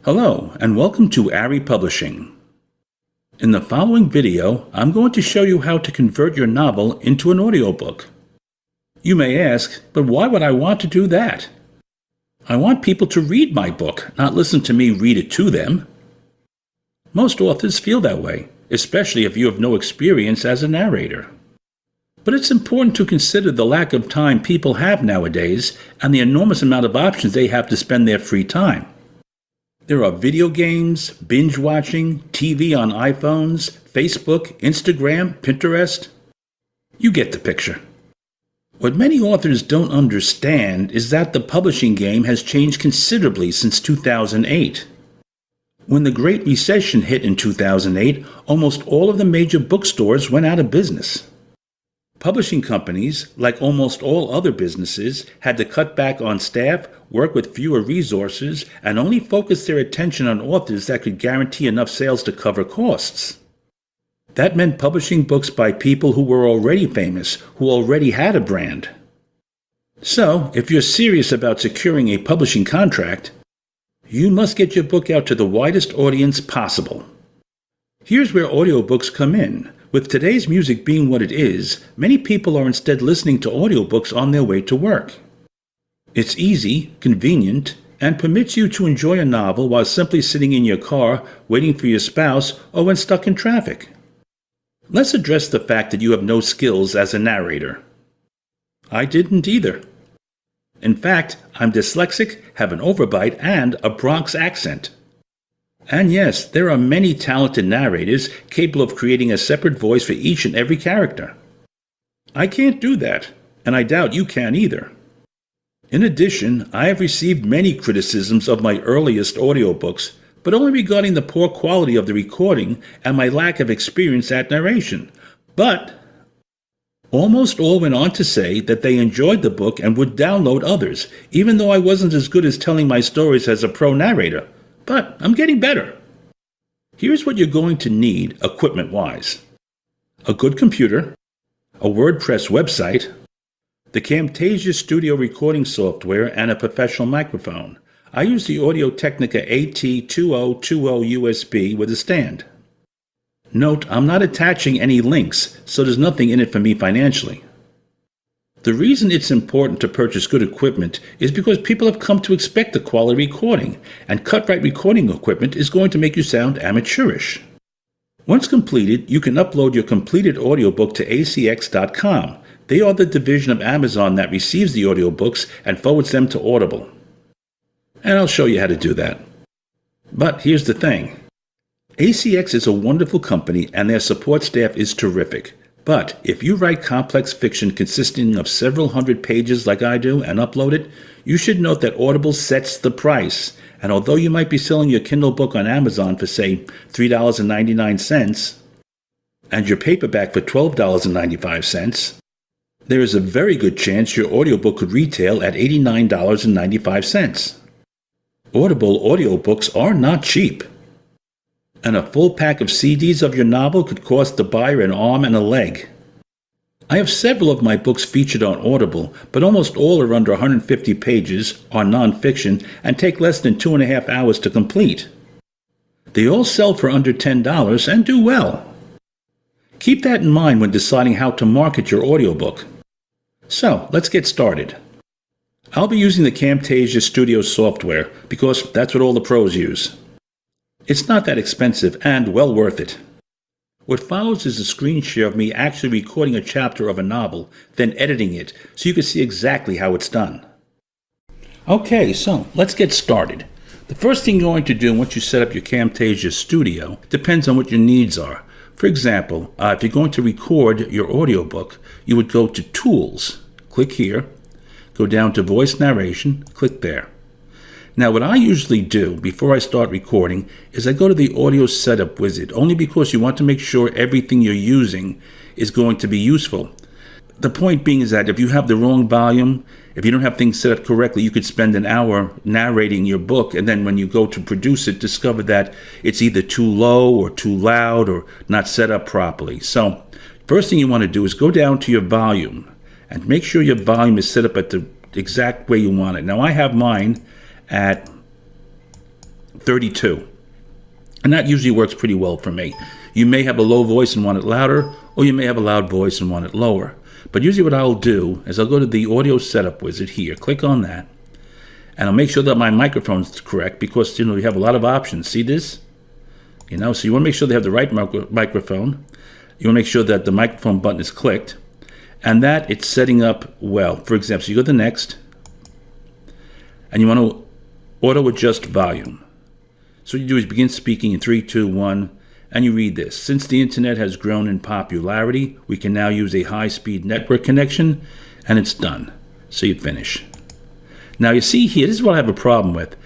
Hello, and welcome to ARRI Publishing. In the following video, I'm going to show you how to convert your novel into an audiobook. You may ask, but why would I want to do that? I want people to read my book, not listen to me read it to them. Most authors feel that way, especially if you have no experience as a narrator. But it's important to consider the lack of time people have nowadays and the enormous amount of options they have to spend their free time. There are video games, binge watching, TV on iPhones, Facebook, Instagram, Pinterest. You get the picture. What many authors don't understand is that the publishing game has changed considerably since 2008. When the Great Recession hit in 2008, almost all of the major bookstores went out of business. Publishing companies, like almost all other businesses, had to cut back on staff, work with fewer resources, and only focus their attention on authors that could guarantee enough sales to cover costs. That meant publishing books by people who were already famous, who already had a brand. So, if you're serious about securing a publishing contract, you must get your book out to the widest audience possible. Here's where audiobooks come in. With today's music being what it is, many people are instead listening to audiobooks on their way to work. It's easy, convenient, and permits you to enjoy a novel while simply sitting in your car, waiting for your spouse, or when stuck in traffic. Let's address the fact that you have no skills as a narrator. I didn't either. In fact, I'm dyslexic, have an overbite, and a Bronx accent. And yes, there are many talented narrators capable of creating a separate voice for each and every character. I can't do that, and I doubt you can either. In addition, I have received many criticisms of my earliest audiobooks, but only regarding the poor quality of the recording and my lack of experience at narration. But almost all went on to say that they enjoyed the book and would download others, even though I wasn't as good as telling my stories as a pro narrator. But I'm getting better. Here's what you're going to need equipment-wise. A good computer, a WordPress website, the Camtasia Studio recording software, and a professional microphone. I use the Audio-Technica AT2020 USB with a stand. Note, I'm not attaching any links, so there's nothing in it for me financially. The reason it's important to purchase good equipment is because people have come to expect a quality recording, and cut-right recording equipment is going to make you sound amateurish. Once completed, you can upload your completed audiobook to acx.com. They are the division of Amazon that receives the audiobooks and forwards them to Audible. And I'll show you how to do that. But here's the thing. ACX is a wonderful company and their support staff is terrific. But if you write complex fiction consisting of several hundred pages like I do and upload it, you should note that Audible sets the price. And although you might be selling your Kindle book on Amazon for, say, $3.99 and your paperback for $12.95, there is a very good chance your audiobook could retail at $89.95. Audible audiobooks are not cheap. And a full pack of CDs of your novel could cost the buyer an arm and a leg. I have several of my books featured on Audible, but almost all are under 150 pages, are nonfiction, and take less than 2.5 hours to complete. They all sell for under $10 and do well. Keep that in mind when deciding how to market your audiobook. So, let's get started. I'll be using the Camtasia Studio software because that's what all the pros use. It's not that expensive and well worth it. What follows is a screen share of me actually recording a chapter of a novel, then editing it so you can see exactly how it's done. Okay, so let's get started. The first thing you're going to do once you set up your Camtasia Studio depends on what your needs are. For example, if you're going to record your audiobook, you would go to Tools, click here, go down to Voice Narration, click there. Now, what I usually do before I start recording is I go to the Audio Setup Wizard, only because you want to make sure everything you're using is going to be useful. The point being is that if you have the wrong volume, if you don't have things set up correctly, you could spend an hour narrating your book, and then when you go to produce it, discover that it's either too low or too loud or not set up properly. So, first thing you want to do is go down to your volume and make sure your volume is set up at the exact way you want it. Now, I have mine at 32. And that usually works pretty well for me. You may have a low voice and want it louder, or you may have a loud voice and want it lower. But usually what I'll do is I'll go to the audio setup wizard here, click on that, and I'll make sure that my microphone's correct because, you have a lot of options. See this? So you want to make sure they have the right microphone. You want to make sure that the microphone button is clicked and that it's setting up well. For example, so you go to next, and you want to auto adjust volume. So what you do is begin speaking in 3, 2, 1, and you read this. Since the internet has grown in popularity, we can now use a high-speed network connection, and it's done. So you finish. Now you see here, this is what I have a problem with.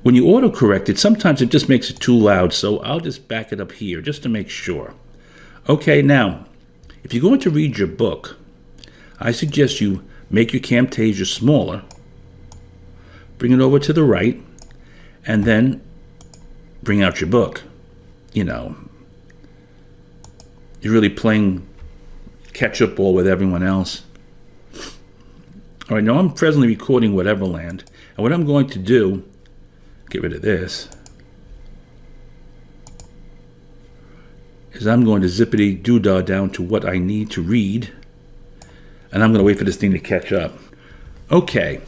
When you autocorrect it, sometimes it just makes it too loud, so I'll just back it up here just to make sure. Okay, now, if you're going to read your book, I suggest you make your Camtasia smaller, bring it over to the right, and then bring out your book. You're really playing catch-up ball with everyone else. All right, now I'm presently recording Whateverland, and what I'm going to do, get rid of this, is I'm going to zippity-doo-dah down to what I need to read, and I'm going to wait for this thing to catch up. Okay,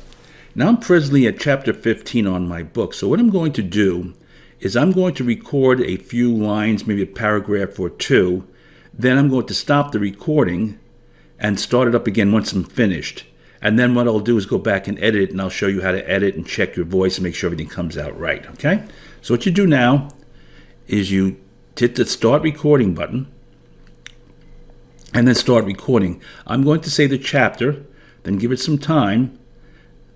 now I'm presently at chapter 15 on my book, so what I'm going to do is I'm going to record a few lines, maybe a paragraph or two, then I'm going to stop the recording and start it up again once I'm finished. And then what I'll do is go back and edit it, and I'll show you how to edit and check your voice and make sure everything comes out right, okay? So what you do now is you hit the start recording button and then start recording. I'm going to say the chapter, then give it some time.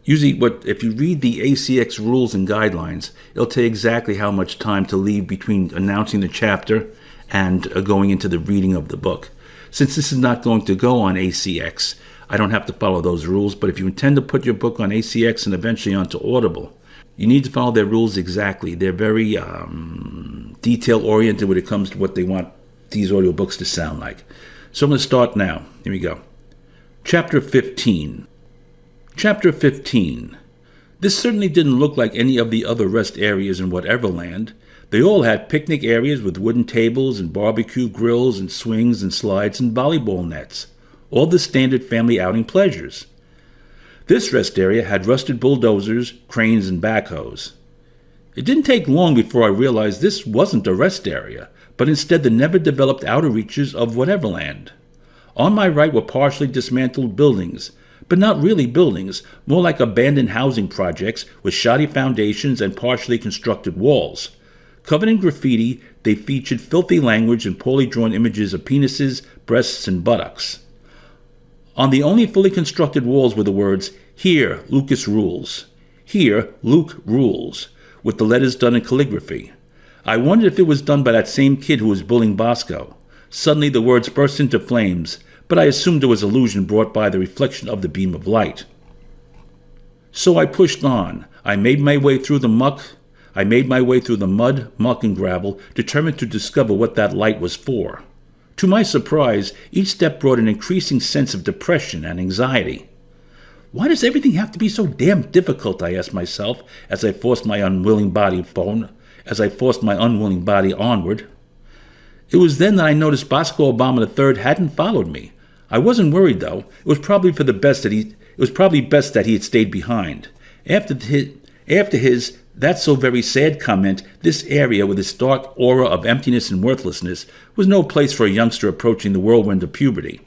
Usually if you read the ACX rules and guidelines, it'll tell you exactly how much time to leave between announcing the chapter and going into the reading of the book. Since this is not going to go on ACX, I don't have to follow those rules, but if you intend to put your book on ACX and eventually onto Audible, you need to follow their rules exactly. They're very detail-oriented when it comes to what they want these audiobooks to sound like. So I'm going to start now. Here we go. Chapter 15. Chapter 15. This certainly didn't look like any of the other rest areas in Whateverland. They all had picnic areas with wooden tables and barbecue grills and swings and slides and volleyball nets. All the standard family outing pleasures. This rest area had rusted bulldozers, cranes, and backhoes. It didn't take long before I realized this wasn't a rest area, but instead the never-developed outer reaches of Whateverland. On my right were partially dismantled buildings, but not really buildings, more like abandoned housing projects with shoddy foundations and partially constructed walls. Covered in graffiti, they featured filthy language and poorly drawn images of penises, breasts, and buttocks. On the only fully constructed walls were the words, "Here, Lucas rules." "Here, Luke rules," with the letters done in calligraphy. I wondered if it was done by that same kid who was bullying Bosco. Suddenly the words burst into flames, but I assumed it was illusion brought by the reflection of the beam of light. So I pushed on. I made my way through the mud, muck, and gravel, determined to discover what that light was for. To my surprise, each step brought an increasing sense of depression and anxiety. Why does everything have to be so damn difficult, I asked myself as I forced my unwilling body onward. It was then that I noticed Bosco Obama III hadn't followed me. I wasn't worried, though. It was probably best that he had stayed behind. After his "that's so very sad" comment, this area with its dark aura of emptiness and worthlessness was no place for a youngster approaching the whirlwind of puberty.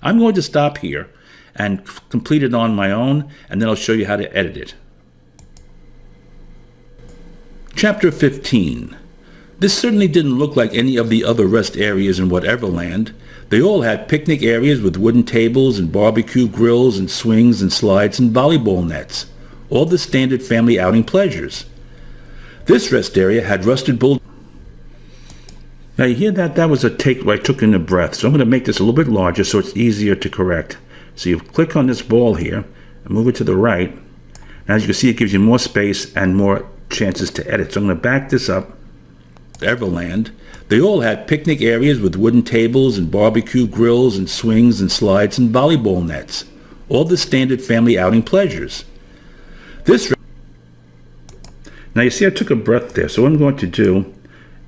I'm going to stop here and complete it on my own, and then I'll show you how to edit it. Chapter 15. This certainly didn't look like any of the other rest areas in Whateverland. They all had picnic areas with wooden tables and barbecue grills and swings and slides and volleyball nets. All the standard family outing pleasures. This rest area had rusted bull. Now you hear that? That was a take where I took in a breath. So I'm going to make this a little bit larger so it's easier to correct. So you click on this ball here and move it to the right. And as you can see, it gives you more space and more chances to edit. So I'm going to back this up. Everland. They all had picnic areas with wooden tables and barbecue grills and swings and slides and volleyball nets. All the standard family outing pleasures. Now you see I took a breath there, so what I'm going to do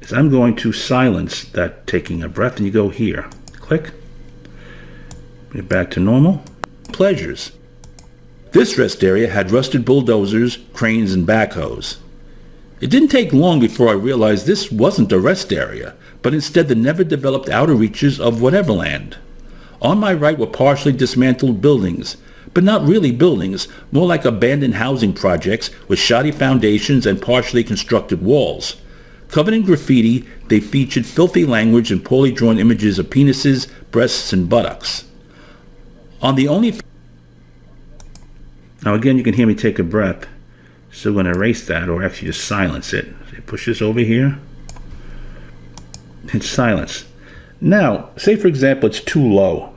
is I'm going to silence that taking a breath, and you go here. Click. Get back to normal. Pleasures. This rest area had rusted bulldozers, cranes, and backhoes. It didn't take long before I realized this wasn't a rest area, but instead the never-developed outer reaches of Whateverland. On my right were partially dismantled buildings, but not really buildings, more like abandoned housing projects with shoddy foundations and partially constructed walls. Covered in graffiti, they featured filthy language and poorly drawn images of penises, breasts, and buttocks. On the only... Now again, you can hear me take a breath. So I'm going to erase that, or actually just silence it. So you push this over here. Hit silence. Now, say for example it's too low.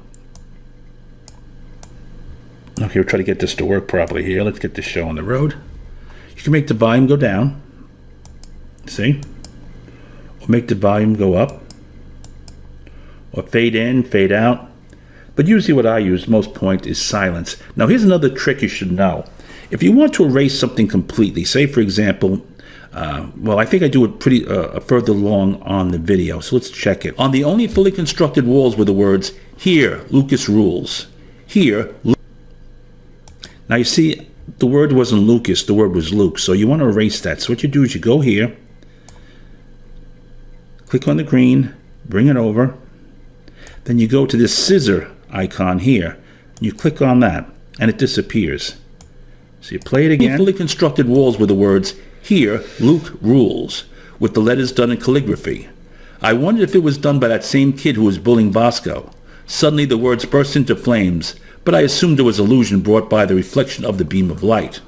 Okay, we'll try to get this to work properly here. Let's get this show on the road. You can make the volume go down. See? Or make the volume go up. Or fade in, fade out. But usually what I use most point is silence. Now here's another trick you should know. If you want to erase something completely, say for example, well, I think I do it pretty further along on the video, so let's check it. On the only fully constructed walls were the words, "Here, Lucas rules." Here, now you see, the word wasn't Lucas, the word was Luke, so you want to erase that. So what you do is you go here, click on the green, bring it over, then you go to this scissor icon here, you click on that, and it disappears. So you play it again. Fully constructed walls were the words, "Here, Luke rules," with the letters done in calligraphy. I wondered if it was done by that same kid who was bullying Bosco. Suddenly the words burst into flames, but I assumed it was illusion brought by the reflection of the beam of light.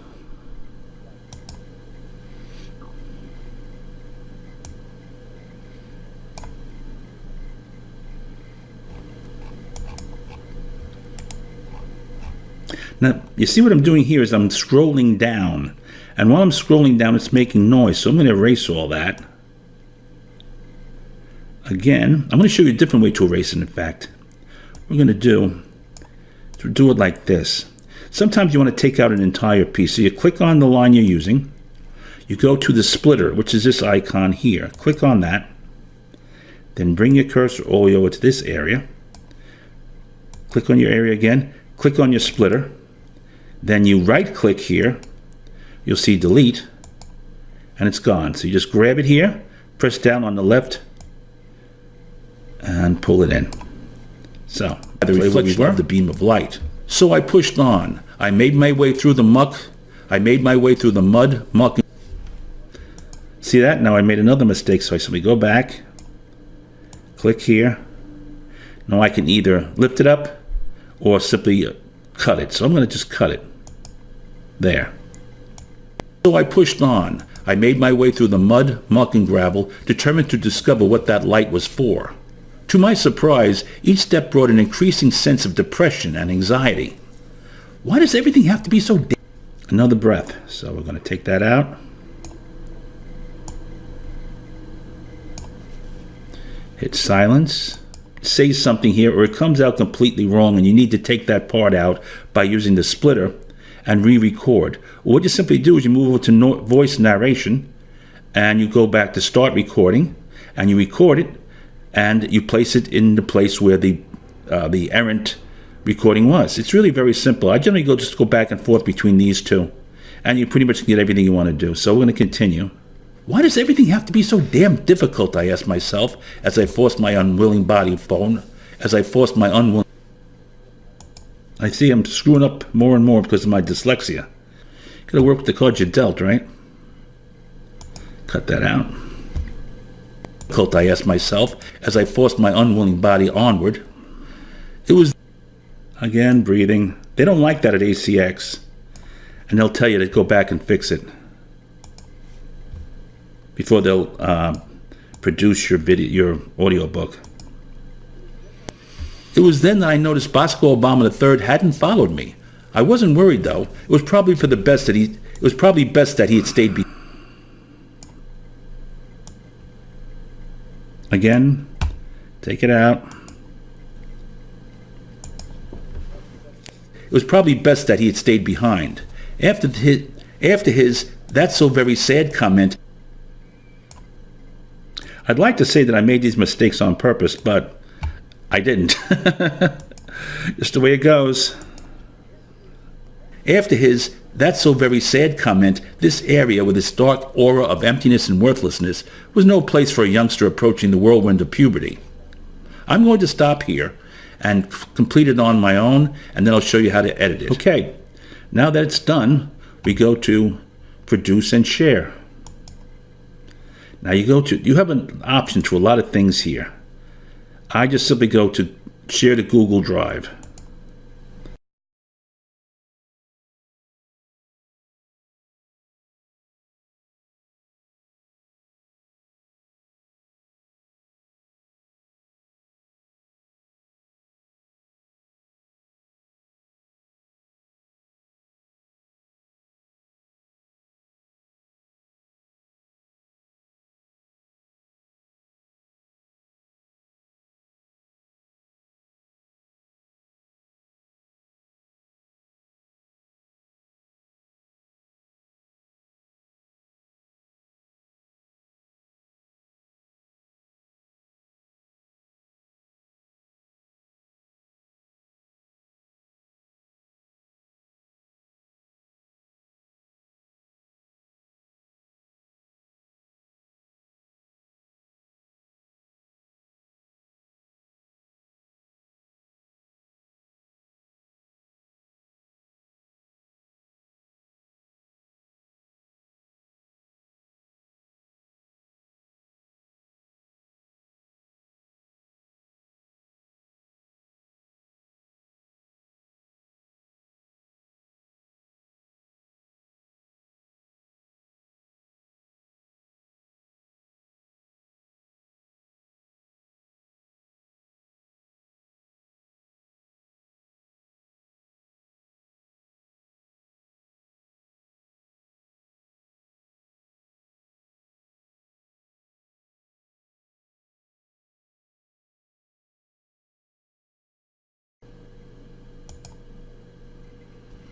Now, you see what I'm doing here is I'm scrolling down. And while I'm scrolling down, it's making noise. So I'm going to erase all that. Again, I'm going to show you a different way to erase it, in fact. What we're going to do is do it like this. Sometimes you want to take out an entire piece. So you click on the line you're using. You go to the splitter, which is this icon here. Click on that. Then bring your cursor all the way over to this area. Click on your area again. Click on your splitter. Then you right click here, you'll see delete, and it's gone. So you just grab it here, press down on the left, and pull it in. So, the reflection of the beam of light. So I pushed on. I made my way through the muck. I made my way through the mud, muck. See that? Now I made another mistake, so I simply go back, click here. Now I can either lift it up or simply cut it. So I'm going to just cut it. There. So I pushed on. I made my way through the mud, muck, and gravel, determined to discover what that light was for. To my surprise, each step brought an increasing sense of depression and anxiety. Why does everything have to be so Another breath. So we're going to take that out. Hit silence. Say something here, or it comes out completely wrong and you need to take that part out by using the splitter and re-record. Or what you simply do is you move over to voice narration and you go back to start recording and you record it and you place it in the place where the errant recording was. It's really very simple. I generally just go back and forth between these two and you pretty much get everything you want to do. So we're going to continue. Why does everything have to be so damn difficult, I asked myself, as I forced my unwilling body phone, I see I'm screwing up more and more because of my dyslexia. Gotta work with the cards you're dealt, right? Cut that out. Difficult, I asked myself, as I forced my unwilling body onward. It was... Again, breathing. They don't like that at ACX. And they'll tell you to go back and fix it before they'll produce your audio book. It was then that I noticed Bosco Obama III hadn't followed me. I wasn't worried though. It was probably best that he had stayed behind. Again, take it out. It was probably best that he had stayed behind. After his "That's so very sad" comment. I'd like to say that I made these mistakes on purpose, but I didn't. Just the way it goes. After his "That's so very sad" comment, this area with its dark aura of emptiness and worthlessness was no place for a youngster approaching the whirlwind of puberty. I'm going to stop here and complete it on my own, and then I'll show you how to edit it. Okay, now that it's done, we go to Produce and Share. Now you have an option to a lot of things here. I just simply go to Share to Google Drive.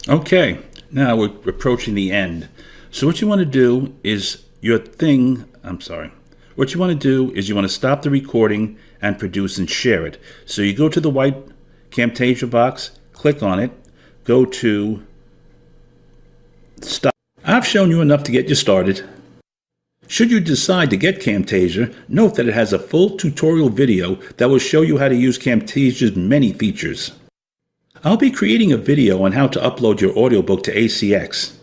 Okay, now we're approaching the end. So what you want to do is what you want to do is you want to stop the recording and produce and share it. So you go to the white Camtasia box, click on it, go to Stop. I've shown you enough to get you started. Should you decide to get Camtasia, note that it has a full tutorial video that will show you how to use Camtasia's many features. I'll be creating a video on how to upload your audiobook to ACX.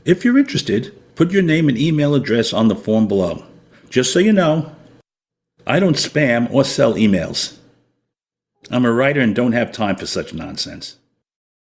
If you're interested, put your name and email address on the form below. Just so you know, I don't spam or sell emails. I'm a writer and don't have time for such nonsense.